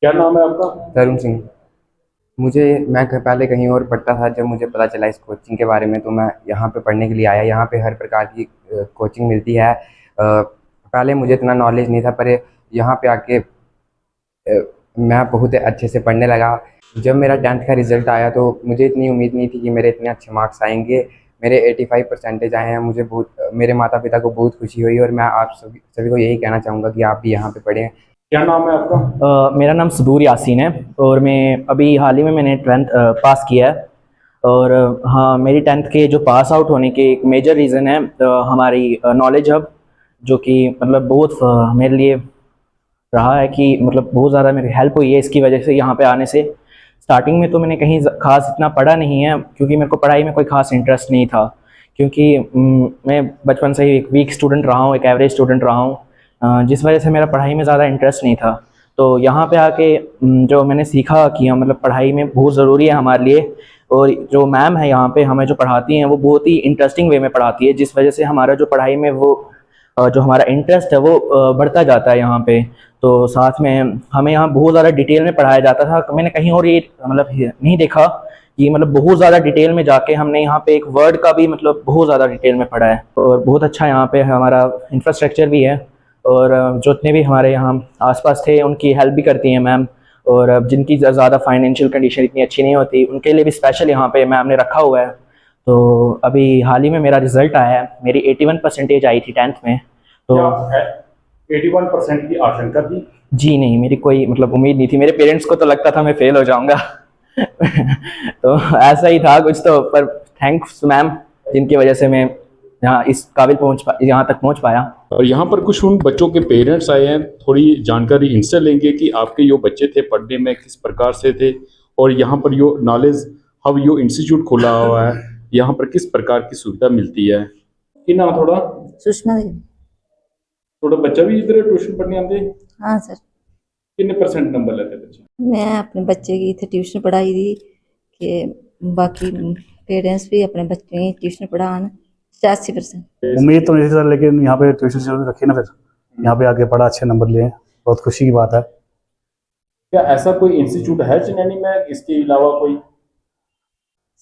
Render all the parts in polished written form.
क्या नाम है आपका? तरुण सिंह। मुझे मैं पहले कहीं और पढ़ता था। जब मुझे पता चला इस कोचिंग के बारे में तो मैं यहाँ पे पढ़ने के लिए आया। यहाँ पे हर प्रकार की कोचिंग मिलती है। पहले मुझे इतना नॉलेज नहीं था, पर यहाँ पे आके मैं बहुत अच्छे से पढ़ने लगा। जब मेरा 10th का रिज़ल्ट आया तो मुझे इतनी उम्मीद नहीं थी कि मेरे इतने अच्छे मार्क्स आएँगे। मेरे 85 परसेंटेज आए हैं। मुझे बहुत, मेरे माता-पिता को बहुत खुशी हुई, और मैं आप सभी सभी को यही कहना चाहूँगा कि आप भी यहाँ पे पढ़ें। क्या नाम है आपका? मेरा नाम सबूर यासीन है और मैं अभी हाल ही में मैंने 12th पास किया है। और हाँ, मेरी 10th के जो पास आउट होने के एक मेजर रीज़न है हमारी नॉलेज हब, जो कि मतलब बहुत मेरे लिए रहा है कि मतलब बहुत ज़्यादा मेरी हेल्प हुई है इसकी वजह से यहाँ पे आने से। स्टार्टिंग में तो मैंने कहीं ख़ास इतना पढ़ा नहीं है, क्योंकि मेरे को पढ़ाई में कोई ख़ास इंटरेस्ट नहीं था। क्योंकि मैं बचपन से ही एक वीक स्टूडेंट रहा हूँ, एक एवरेज स्टूडेंट रहा हूँ, जिस वजह से मेरा पढ़ाई में ज़्यादा इंटरेस्ट नहीं था। तो यहाँ पे आके जो मैंने सीखा कि मतलब पढ़ाई में बहुत ज़रूरी है हमारे लिए। और जो मैम है यहाँ पे हमें जो पढ़ाती हैं वो बहुत ही इंटरेस्टिंग वे में पढ़ाती है, जिस वजह से हमारा जो पढ़ाई में वो जो हमारा इंटरेस्ट है वो बढ़ता जाता है यहाँ पे। तो साथ में हमें यहाँ बहुत ज़्यादा डिटेल में पढ़ाया जाता था। मैंने कहीं और ये मतलब नहीं देखा कि मतलब बहुत ज़्यादा डिटेल में जाके हमने यहाँ पे एक वर्ड का भी मतलब बहुत ज़्यादा डिटेल में पढ़ा है। और बहुत अच्छा यहाँ पे हमारा इंफ्रास्ट्रक्चर भी है। और जितने भी हमारे यहाँ आसपास थे उनकी हेल्प भी करती हैं मैम। और जिनकी ज़्यादा फाइनेंशियल कंडीशन इतनी अच्छी नहीं होती उनके लिए भी स्पेशल यहाँ पे मैम ने रखा हुआ है। तो अभी हाल ही में मेरा रिज़ल्ट आया है, मेरी 81 परसेंटेज आई थी 10th में। तो क्या 81% की आशंका थी? जी नहीं, मेरी कोई मतलब उम्मीद नहीं थी। मेरे पेरेंट्स को तो लगता था मैं फेल हो जाऊंगा। तो ऐसा ही था कुछ तो, पर थैंक्स मैम, जिनकी वजह से मैं यहाँ इस काबिल यहाँ तक पहुँच पाया। और यहाँ पर कुछ उन बच्चों के पेरेंट्स आए हैं, थोड़ी जानकारी इनसे लेंगे कि आपके जो बच्चे थे पढ़ने में किस प्रकार से थे, और यहाँ पर जो नॉलेज हब जो इंस्टीट्यूट खोला हुआ है यहाँ पर किस प्रकार की सुविधा मिलती है। कि ना थोड़ा सुषमा देवी। थोड़ा बच्चा भी इधर ट्यूशन पढ़ने आते? हाँ सर। कितने परसेंट नंबर लेते बच्चे? मैं अपने बच्चे की इत्थे ट्यूशन पढ़ाई दी कि बाकी पेरेंट्स भी अपने बच्चे की ट्यूशन पढ़ान। 86%। उम्मीद तो नहीं थी सर, लेकिन यहाँ पे ट्यूशन शुरू रखी ना, फिर यहाँ पे आके पढ़ा, अच्छे नंबर लिए, बहुत खुशी की बात है। क्या ऐसा कोई इंस्टीट्यूट है चनैनी में, इसके अलावा कोई?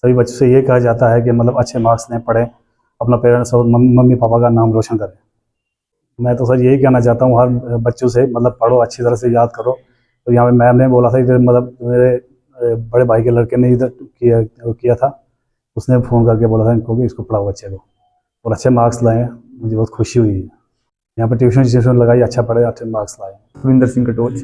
सभी बच्चों से ये कहा जाता है कि मतलब अच्छे मार्क्स लें, पढ़ें, अपना पेरेंट्स और मम्मी पापा का नाम रोशन करें। मैं तो सर यही कहना चाहता हूँ हर बच्चों से, मतलब पढ़ो, अच्छी तरह से याद करो। तो यहाँ पे मैम ने बोला था इधर, मतलब मेरे बड़े भाई के लड़के ने इधर किया था, उसने फ़ोन करके बोला था इनको कि इसको पढ़ाओ बच्चे को, और अच्छे मार्क्स लाए। मुझे बहुत खुशी हुई है। यहाँ पे ट्यूशन लगाई, अच्छा पढ़े, अच्छे मार्क्स लाए। सुविंदर सिंह कटोच।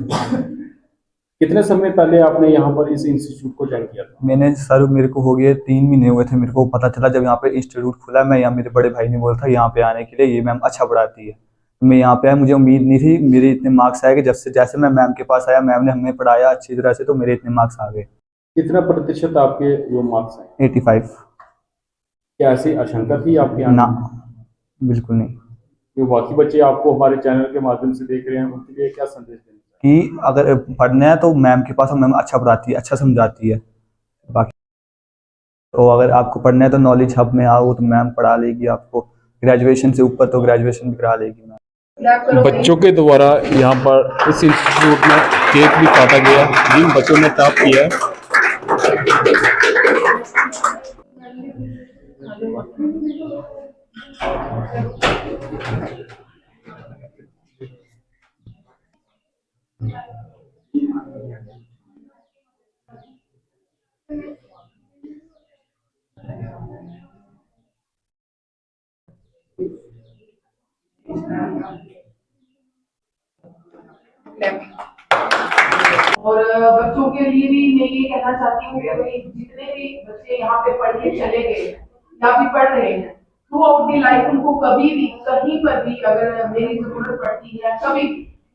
कितने समय पहले आपने यहाँ पर इस इंस्टीट्यूट को ज्वाइन किया था? मैंने सर, मेरे को हो गए 3 महीने हुए थे। मेरे को पता चला जब यहाँ पे इंस्टीट्यूट खुला, मैं यहाँ, मेरे बड़े भाई ने बोला था यहाँ पे आने के लिए, ये मैम अच्छा पढ़ाती है। तो मैं यहाँ पे आया, मुझे उम्मीद नहीं थी। मेरे इतने मार्क्स आए कि जब से जैसे मैं मैम के पास आया, मैम ने हमें पढ़ाया अच्छी तरह से, तो मेरे इतने मार्क्स आ गए। कितना प्रतिशत आपके वो मार्क्स आए? 85। क्या ऐसी आशंका थी आपके आने ना, की? बिल्कुल नहीं। जो बाकी बच्चे आपको हमारे चैनल के माध्यम से देख रहे हैं उनके लिए क्या संदेश देना? कि अगर पढ़ना है तो मैम के पास, मैम अच्छा पढ़ाती है, अच्छा समझाती है। बाकी तो अगर आपको पढ़ना है तो नॉलेज हब में आओ, तो मैम पढ़ा लेगी आपको। ग्रेजुएशन से ऊपर तो ग्रेजुएशन भी करा लेगी मैम। बच्चों के द्वारा यहाँ पर इस इंस्टीट्यूट में केक भी काटा गया जिन बच्चों ने टॉप किया है। और बच्चों के लिए भी मैं ये कहना चाहती हूँ कि भाई जितने भी बच्चे यहाँ पे पढ़ के चले गए या भी पढ़ रहे हैं, थ्रू आउट दी लाइफ उनको कभी भी कहीं पर भी अगर मेरी जरूरत पड़ती है, कभी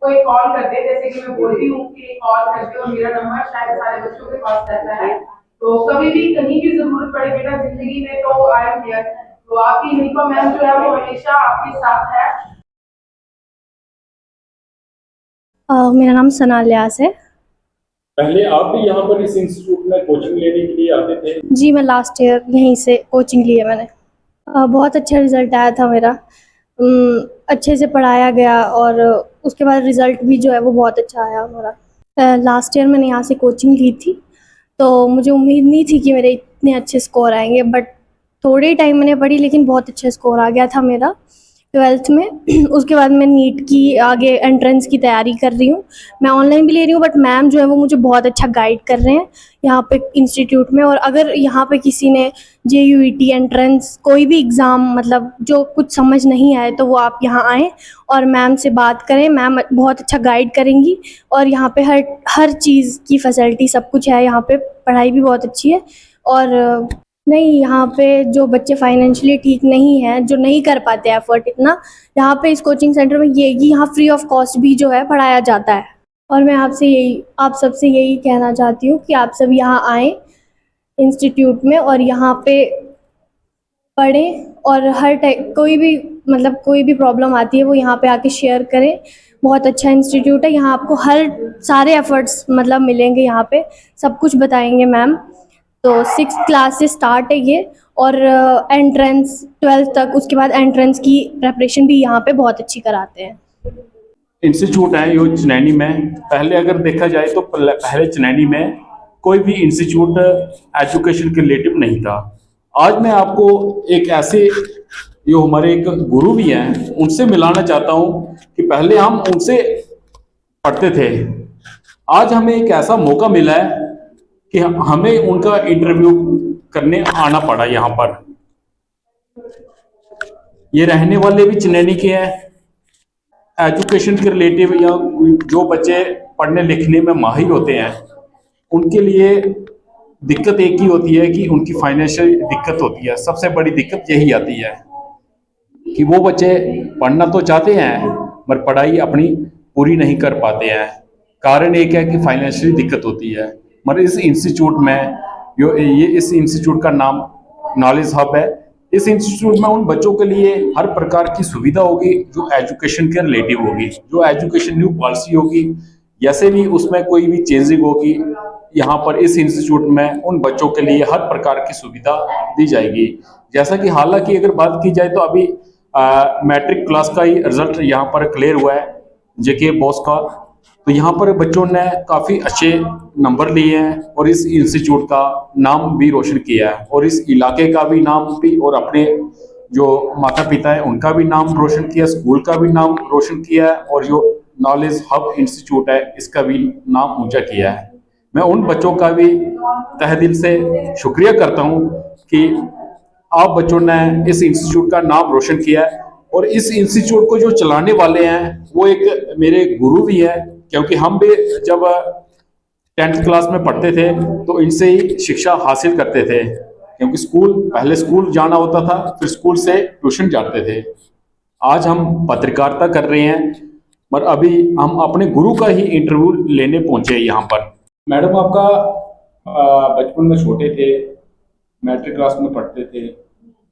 कोई कॉल कर दे, जैसे कि मैं बोलती हूँ कि कॉल करके, और मेरा नंबर शायद सारे बच्चों के पास रहता है, तो कभी भी कहीं भी जरूरत पड़े बेटा जिंदगी में तो आई एम हियर। तो आपकी निपा मैम जो है वो हमेशा आपके साथ है। मेरा नाम सना लियास है। पहले आप भी यहाँ पर इस इंस्टीट्यूट में कोचिंग लेने के लिए आते थे? जी, मैं लास्ट ईयर यहीं से कोचिंग ली है मैंने। बहुत अच्छा रिज़ल्ट आया था मेरा। अच्छे से पढ़ाया गया और उसके बाद रिज़ल्ट भी जो है वो बहुत अच्छा आया हमारा। लास्ट ईयर मैंने यहाँ से कोचिंग ली थी, तो मुझे उम्मीद नहीं थी कि मेरे इतने अच्छे स्कोर आएंगे, बट थोड़े ही टाइम मैंने पढ़ी लेकिन बहुत अच्छा स्कोर आ गया था मेरा 12th में। उसके बाद मैं नीट की आगे एंट्रेंस की तैयारी कर रही हूँ। मैं ऑनलाइन भी ले रही हूँ, बट मैम जो है वो मुझे बहुत अच्छा गाइड कर रहे हैं यहाँ पे इंस्टीट्यूट में। और अगर यहाँ पे किसी ने JUET एंट्रेंस कोई भी एग्ज़ाम मतलब जो कुछ समझ नहीं आए तो वो आप यहाँ आएँ और मैम से बात करें। मैम बहुत अच्छा गाइड करेंगी और यहाँ पे हर चीज़ की फैसिलिटी सब कुछ है। यहाँ पे पढ़ाई भी बहुत अच्छी है। और नहीं, यहाँ पे जो बच्चे फाइनेंशियली ठीक नहीं हैं, जो नहीं कर पाते एफर्ट इतना, यहाँ पे इस कोचिंग सेंटर में ये यहाँ फ्री ऑफ कॉस्ट भी जो है पढ़ाया जाता है। और मैं आप सबसे यही कहना चाहती हूँ कि आप सब यहाँ आएँ इंस्टीट्यूट में और यहाँ पे पढ़ें और कोई भी मतलब कोई भी प्रॉब्लम आती है वो यहाँ पे आके शेयर करें। बहुत अच्छा इंस्टीट्यूट है, यहाँ आपको सारे एफर्ट्स मतलब मिलेंगे, यहाँ पे सब कुछ बताएंगे मैम। तो 6th क्लास से स्टार्ट है ये, और एंट्रेंस 12th तक, उसके बाद एंट्रेंस की प्रेपरेशन भी यहाँ पे बहुत अच्छी कराते हैं। इंस्टीट्यूट है यो चनैनी में। पहले अगर देखा जाए तो पहले चनैनी में कोई भी इंस्टीट्यूट एजुकेशन के रिलेटिव नहीं था। आज मैं आपको एक ऐसे जो हमारे एक गुरु भी हैं उनसे मिलाना चाहता हूँ कि पहले हम उनसे पढ़ते थे, आज हमें एक ऐसा मौका मिला है कि हमें उनका इंटरव्यू करने आना पड़ा यहाँ पर। ये रहने वाले भी चनैनी के हैं। एजुकेशन के रिलेटिव या जो बच्चे पढ़ने लिखने में माहिर होते हैं उनके लिए दिक्कत एक ही होती है कि उनकी फाइनेंशियल दिक्कत होती है। सबसे बड़ी दिक्कत यही आती है कि वो बच्चे पढ़ना तो चाहते हैं पर पढ़ाई अपनी पूरी नहीं कर पाते हैं। कारण एक है कि फाइनेंशियली दिक्कत होती है। मगर इस इंस्टीट्यूट में इस इंस्टीट्यूट का नाम नॉलेज हब है। इस इंस्टीट्यूट में उन बच्चों के लिए हर प्रकार की सुविधा होगी जो एजुकेशन के रिलेटिव होगी, जो एजुकेशन न्यू पॉलिसी होगी, जैसे भी उसमें कोई भी चेंजिंग होगी, यहाँ पर इस इंस्टीट्यूट में उन बच्चों के लिए हर प्रकार की सुविधा दी जाएगी। जैसा कि हालांकि अगर बात की जाए तो अभी मैट्रिक क्लास का ही रिजल्ट यहाँ पर क्लियर हुआ है JK बॉस का, तो यहाँ पर बच्चों ने काफ़ी अच्छे नंबर लिए हैं और इस इंस्टीट्यूट का नाम भी रोशन किया है और इस इलाके का भी नाम भी और अपने जो माता पिता है उनका भी नाम रोशन किया, स्कूल का भी नाम रोशन किया है और जो नॉलेज हब इंस्टीट्यूट है इसका भी नाम ऊंचा किया है। मैं उन बच्चों का भी तहे दिल से शुक्रिया करता हूँ कि आप बच्चों ने इस इंस्टीट्यूट का नाम रोशन किया है। और इस इंस्टीट्यूट को जो चलाने वाले हैं वो एक मेरे गुरु भी है, क्योंकि हम भी जब 10th क्लास में पढ़ते थे तो इनसे ही शिक्षा हासिल करते थे, क्योंकि पहले स्कूल जाना होता था, फिर स्कूल से ट्यूशन जाते थे। आज हम पत्रकारिता कर रहे हैं, पर अभी हम अपने गुरु का ही इंटरव्यू लेने पहुंचे यहाँ पर। मैडम, आपका बचपन में छोटे थे, मैट्रिक क्लास में पढ़ते थे,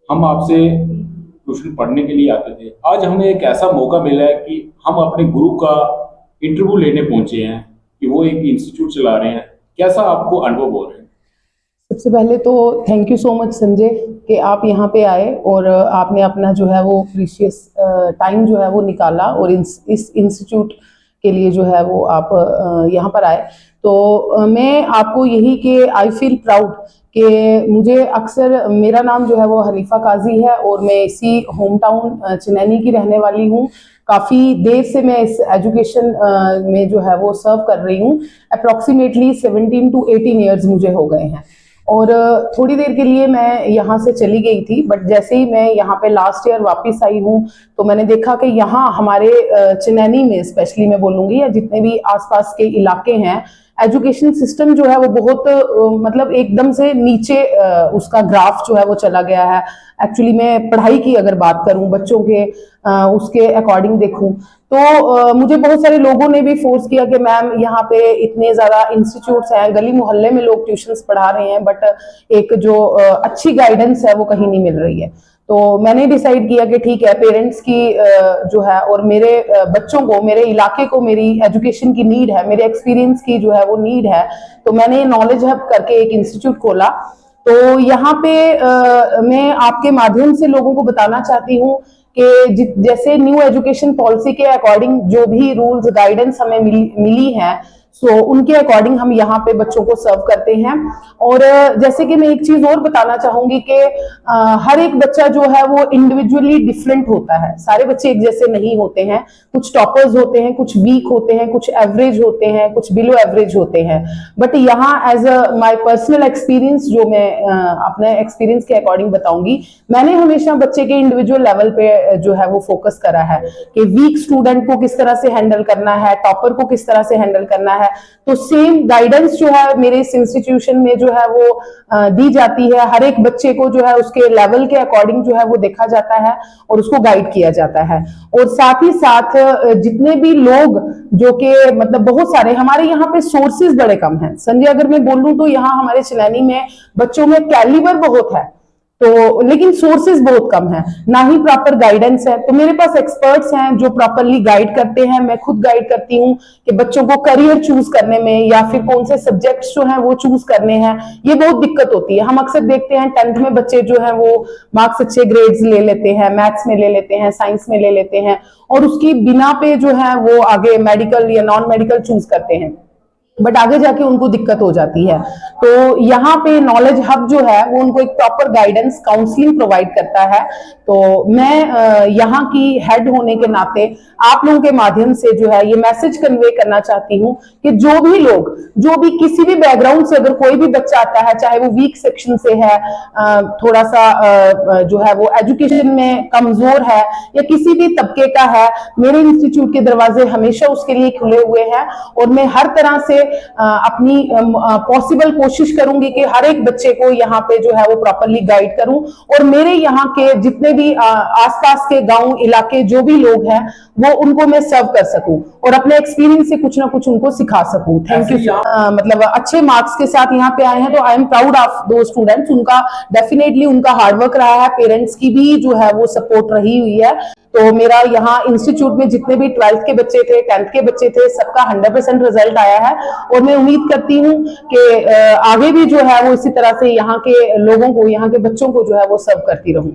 हम आपसे ट्यूशन पढ़ने के लिए आते थे। आज हमें एक ऐसा मौका मिला है कि हम अपने गुरु का इंटरव्यू लेने पहुंचे हैं कि वो एक इंस्टीट्यूट चला रहे हैं। कैसा आपको अनुभव हो रहा है? सबसे पहले तो thank you so much Sanjay कि आप यहाँ पे आए और आपने अपना जो है वो प्रीशियस टाइम जो है वो निकाला और इस इंस्टीट्यूट के लिए जो है वो आप यहाँ पर आए। तो मैं आपको यही कि आई फील प्राउड कि मुझे अक्सर, मेरा नाम जो है वो हनीफा काजी है और मैं इसी होम टाउन चनैनी की रहने वाली हूँ। काफ़ी देर से मैं इस एजुकेशन में जो है वो सर्व कर रही हूँ। अप्रॉक्सीमेटली 17 to 18 ईयर्स मुझे हो गए हैं और थोड़ी देर के लिए मैं यहाँ से चली गई थी, बट जैसे ही मैं यहाँ पे लास्ट ईयर वापस आई हूँ तो मैंने देखा कि यहाँ हमारे चनैनी में स्पेशली मैं बोलूँगी या जितने भी आसपास के इलाके हैं, एजुकेशन सिस्टम जो है वो बहुत मतलब एकदम से नीचे उसका ग्राफ जो है वो चला गया है। एक्चुअली मैं पढ़ाई की अगर बात करूं, बच्चों के उसके अकॉर्डिंग देखूं तो मुझे बहुत सारे लोगों ने भी फोर्स किया कि मैम यहाँ पे इतने ज़्यादा इंस्टीट्यूट्स हैं, गली मोहल्ले में लोग ट्यूशन्स पढ़ा रहे हैं, बट एक जो अच्छी गाइडेंस है वो कहीं नहीं मिल रही है। तो मैंने डिसाइड किया कि ठीक है, पेरेंट्स की जो है और मेरे बच्चों को, मेरे इलाके को मेरी एजुकेशन की नीड है, मेरे एक्सपीरियंस की जो है वो नीड है। तो मैंने नॉलेज हब करके एक इंस्टीट्यूट खोला। तो यहाँ पे मैं आपके माध्यम से लोगों को बताना चाहती हूँ कि जैसे न्यू एजुकेशन पॉलिसी के अकॉर्डिंग जो भी रूल्स गाइडेंस हमें मिली है, सो उनके अकॉर्डिंग हम यहाँ पे बच्चों को सर्व करते हैं। और जैसे कि मैं एक चीज और बताना चाहूंगी कि हर एक बच्चा जो है वो इंडिविजुअली डिफरेंट होता है, सारे बच्चे एक जैसे नहीं होते हैं। कुछ टॉपर्स होते हैं, कुछ वीक होते हैं, कुछ एवरेज होते हैं, कुछ बिलो एवरेज होते हैं। बट यहाँ as a my personal experience, जो मैं अपने एक्सपीरियंस के अकॉर्डिंग बताऊंगी, मैंने हमेशा बच्चे के इंडिविजुअल लेवल पे जो है वो फोकस करा है कि वीक स्टूडेंट को किस तरह से हैंडल करना है, टॉपर को किस तरह से हैंडल करना है। तो सेम गाइडेंस जो है मेरे इस इंस्टीट्यूशन में जो है वो दी जाती है। हर एक बच्चे को जो है उसके लेवल के अकॉर्डिंग जो है वो देखा जाता है और उसको गाइड किया जाता है। और साथ ही साथ जितने भी लोग जो कि मतलब बहुत सारे हमारे यहाँ पे सोर्सेज बड़े कम हैं संजय, अगर मैं बोलूं तो यहाँ हमारे चिलैनी में बच्चों में कैलिबर बहुत है, तो लेकिन सोर्सेज बहुत कम है, ना ही प्रॉपर गाइडेंस है। तो मेरे पास एक्सपर्ट्स हैं जो प्रॉपरली गाइड करते हैं। मैं खुद गाइड करती हूँ कि बच्चों को करियर चूज करने में या फिर कौन से सब्जेक्ट्स जो हैं वो चूज करने हैं, ये बहुत दिक्कत होती है। हम अक्सर देखते हैं 10th में बच्चे जो हैं वो मार्क्स अच्छे ग्रेड्स ले लेते हैं, मैथ्स में ले लेते हैं, साइंस में ले लेते हैं, और उसकी बिना पे जो है वो आगे मेडिकल या नॉन मेडिकल चूज करते हैं, बट आगे जाके उनको दिक्कत हो जाती है। तो यहाँ पे नॉलेज हब जो है वो उनको एक प्रॉपर गाइडेंस काउंसलिंग प्रोवाइड करता है। तो मैं यहाँ की हेड होने के नाते आप लोगों के माध्यम से जो है ये मैसेज कन्वे करना चाहती हूँ कि जो भी लोग, जो भी किसी भी बैकग्राउंड से अगर कोई भी बच्चा आता है, चाहे वो वीक सेक्शन से है, थोड़ा सा जो है वो एजुकेशन में कमजोर है, या किसी भी तबके का है, मेरे इंस्टीट्यूट के दरवाजे हमेशा उसके लिए खुले हुए हैं। और मैं हर तरह से अपनी पॉसिबल कोशिश करूंगी कि हर एक बच्चे को यहाँ पे जो है वो प्रॉपरली गाइड करूं, और मेरे यहाँ के जितने भी आसपास के गांव इलाके जो भी लोग हैं वो उनको मैं सर्व कर सकूं और अपने एक्सपीरियंस से कुछ ना कुछ उनको सिखा सकूं। Thank you. मतलब अच्छे मार्क्स के साथ यहाँ पे आए हैं तो आई एम प्राउड ऑफ दो स्टूडेंट्स। उनका डेफिनेटली उनका हार्डवर्क रहा है, पेरेंट्स की भी जो है वो सपोर्ट रही हुई है। तो मेरा यहाँ इंस्टीट्यूट में जितने भी 12th के बच्चे थे, 10th के बच्चे थे, सबका 100% रिजल्ट आया है। और मैं उम्मीद करती हूँ कि आगे भी जो है वो इसी तरह से यहाँ के लोगों को, यहाँ के बच्चों को जो है वो सर्व करती रहूं।